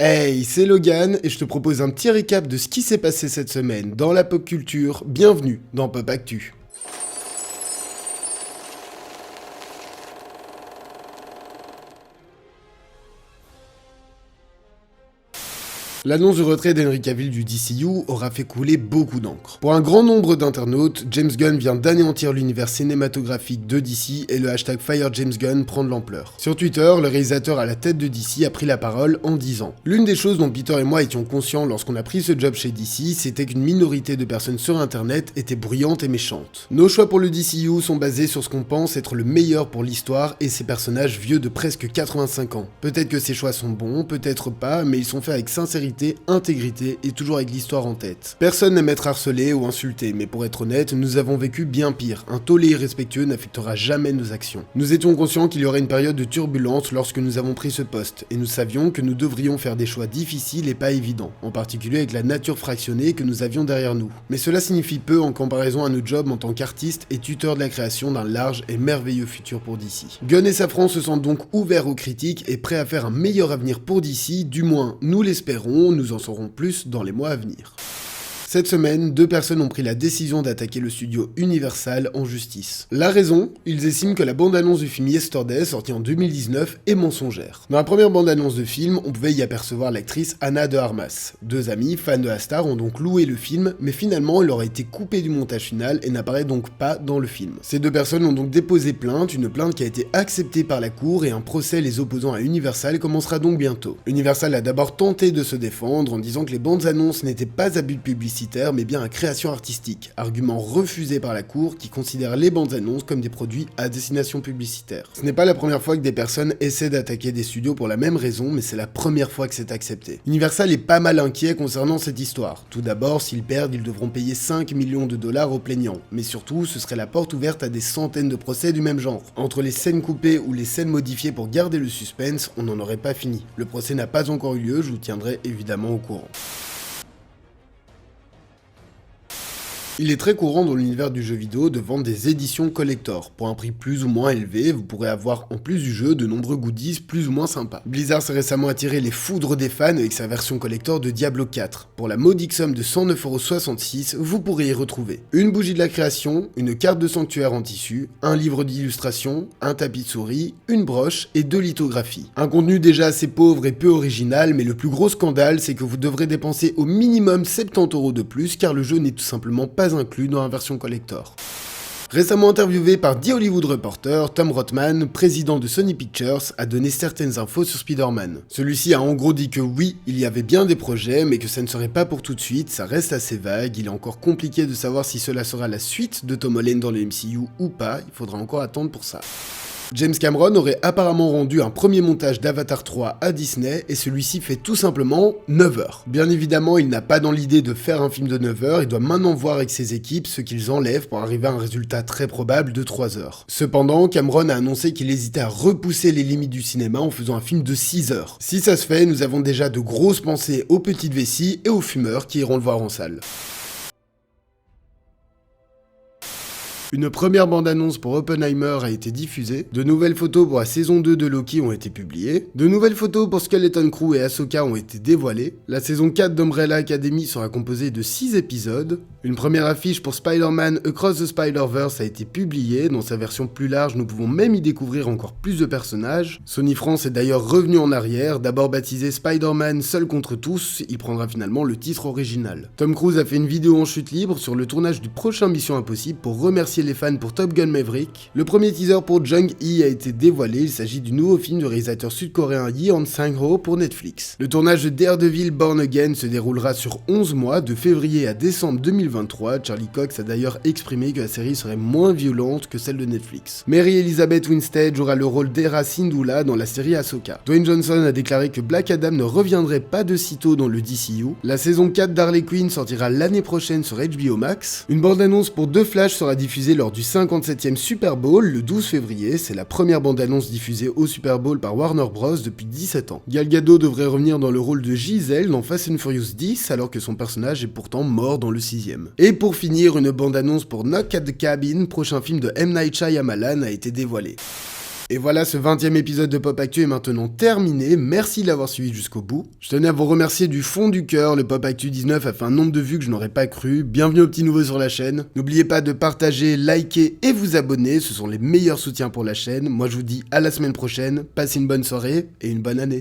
Hey, c'est Logan et je te propose un petit récap de ce qui s'est passé cette semaine dans la pop culture. Bienvenue dans Pop Actu. L'annonce du retrait d'Henry Cavill du DCU aura fait couler beaucoup d'encre. Pour un grand nombre d'internautes, James Gunn vient d'anéantir l'univers cinématographique de DC et le hashtag #FireJamesGunn prend de l'ampleur. Sur Twitter, le réalisateur à la tête de DC a pris la parole en disant « L'une des choses dont Peter et moi étions conscients lorsqu'on a pris ce job chez DC, c'était qu'une minorité de personnes sur internet étaient bruyantes et méchantes. Nos choix pour le DCU sont basés sur ce qu'on pense être le meilleur pour l'histoire et ses personnages vieux de presque 85 ans. Peut-être que ces choix sont bons, peut-être pas, mais ils sont faits avec sincérité, intégrité et toujours avec l'histoire en tête. Personne n'aime être harcelé ou insulté, mais pour être honnête, nous avons vécu bien pire. Un tollé irrespectueux n'affectera jamais nos actions. Nous étions conscients qu'il y aurait une période de turbulence lorsque nous avons pris ce poste, et nous savions que nous devrions faire des choix difficiles et pas évidents, en particulier avec la nature fractionnée que nous avions derrière nous. Mais cela signifie peu en comparaison à nos jobs en tant qu'artistes et tuteurs de la création d'un large et merveilleux futur pour DC. Gunn et Safran se sentent donc ouverts aux critiques et prêts à faire un meilleur avenir pour DC, du moins nous l'espérons. Nous en saurons plus dans les mois à venir. Cette semaine, deux personnes ont pris la décision d'attaquer le studio Universal en justice. La raison, ils estiment que la bande-annonce du film Yesterday, sorti en 2019, est mensongère. Dans la première bande-annonce de film, on pouvait y apercevoir l'actrice Anna de Armas. Deux amis, fans de la star, ont donc loué le film, mais finalement, il aurait été coupé du montage final et n'apparaît donc pas dans le film. Ces deux personnes ont donc déposé plainte, une plainte qui a été acceptée par la cour et un procès les opposant à Universal commencera donc bientôt. Universal a d'abord tenté de se défendre en disant que les bandes annonces n'étaient pas à but publicitaire, mais bien à création artistique, argument refusé par la cour qui considère les bandes annonces comme des produits à destination publicitaire. Ce n'est pas la première fois que des personnes essaient d'attaquer des studios pour la même raison, mais c'est la première fois que c'est accepté. Universal est pas mal inquiet concernant cette histoire. Tout d'abord, s'ils perdent, ils devront payer 5 millions de dollars aux plaignants, mais surtout, ce serait la porte ouverte à des centaines de procès du même genre. Entre les scènes coupées ou les scènes modifiées pour garder le suspense, on n'en aurait pas fini. Le procès n'a pas encore eu lieu, je vous tiendrai évidemment au courant. Il est très courant dans l'univers du jeu vidéo de vendre des éditions collector. Pour un prix plus ou moins élevé, vous pourrez avoir en plus du jeu de nombreux goodies plus ou moins sympas. Blizzard s'est récemment attiré les foudres des fans avec sa version collector de Diablo 4. Pour la modique somme de 109,66 €, vous pourrez y retrouver une bougie de la création, une carte de sanctuaire en tissu, un livre d'illustration, un tapis de souris, une broche et 2 lithographies. Un contenu déjà assez pauvre et peu original, mais le plus gros scandale, c'est que vous devrez dépenser au minimum 70 € de plus car le jeu n'est tout simplement pas inclus dans la version collector. Récemment interviewé par The Hollywood Reporter, Tom Rothman, président de Sony Pictures, a donné certaines infos sur Spider-Man. Celui-ci a en gros dit que oui, il y avait bien des projets, mais que ça ne serait pas pour tout de suite, ça reste assez vague, il est encore compliqué de savoir si cela sera la suite de Tom Holland dans le MCU ou pas, il faudra encore attendre pour ça. James Cameron aurait apparemment rendu un premier montage d'Avatar 3 à Disney et celui-ci fait tout simplement 9 heures. Bien évidemment, il n'a pas dans l'idée de faire un film de 9 heures, il doit maintenant voir avec ses équipes ce qu'ils enlèvent pour arriver à un résultat très probable de 3 heures. Cependant, Cameron a annoncé qu'il hésitait à repousser les limites du cinéma en faisant un film de 6 heures. Si ça se fait, nous avons déjà de grosses pensées aux petites vessies et aux fumeurs qui iront le voir en salle. Une première bande-annonce pour Oppenheimer a été diffusée, de nouvelles photos pour la saison 2 de Loki ont été publiées, de nouvelles photos pour Skeleton Crew et Ahsoka ont été dévoilées, la saison 4 d'Umbrella Academy sera composée de 6 épisodes, une première affiche pour Spider-Man Across the Spider-Verse a été publiée, dans sa version plus large nous pouvons même y découvrir encore plus de personnages. Sony France est d'ailleurs revenu en arrière, d'abord baptisé Spider-Man Seul contre tous, il prendra finalement le titre original. Tom Cruise a fait une vidéo en chute libre sur le tournage du prochain Mission Impossible pour remercier les fans pour Top Gun Maverick. Le premier teaser pour Jung-Hee a été dévoilé, il s'agit du nouveau film du réalisateur sud-coréen Yeon Sang-ho pour Netflix. Le tournage de Daredevil Born Again se déroulera sur 11 mois, de février à décembre 2023. Charlie Cox a d'ailleurs exprimé que la série serait moins violente que celle de Netflix. Mary Elizabeth Winstead jouera le rôle d'Hera Syndulla dans la série Ahsoka. Dwayne Johnson a déclaré que Black Adam ne reviendrait pas de sitôt dans le DCU. La saison 4 d'Harley Quinn sortira l'année prochaine sur HBO Max. Une bande-annonce pour The Flash sera diffusée lors du 57e Super Bowl le 12 février, c'est la première bande-annonce diffusée au Super Bowl par Warner Bros depuis 17 ans. Gal Gadot devrait revenir dans le rôle de Giselle dans Fast and Furious 10 alors que son personnage est pourtant mort dans le 6e. Et pour finir, une bande-annonce pour Knock at the Cabin, prochain film de M. Night Shyamalan a été dévoilée. Et voilà, ce 20e épisode de Pop Actu est maintenant terminé, merci de l'avoir suivi jusqu'au bout. Je tenais à vous remercier du fond du cœur, le Pop Actu 19 a fait un nombre de vues que je n'aurais pas cru, bienvenue aux petits nouveaux sur la chaîne. N'oubliez pas de partager, liker et vous abonner, ce sont les meilleurs soutiens pour la chaîne. Moi je vous dis à la semaine prochaine, passez une bonne soirée et une bonne année.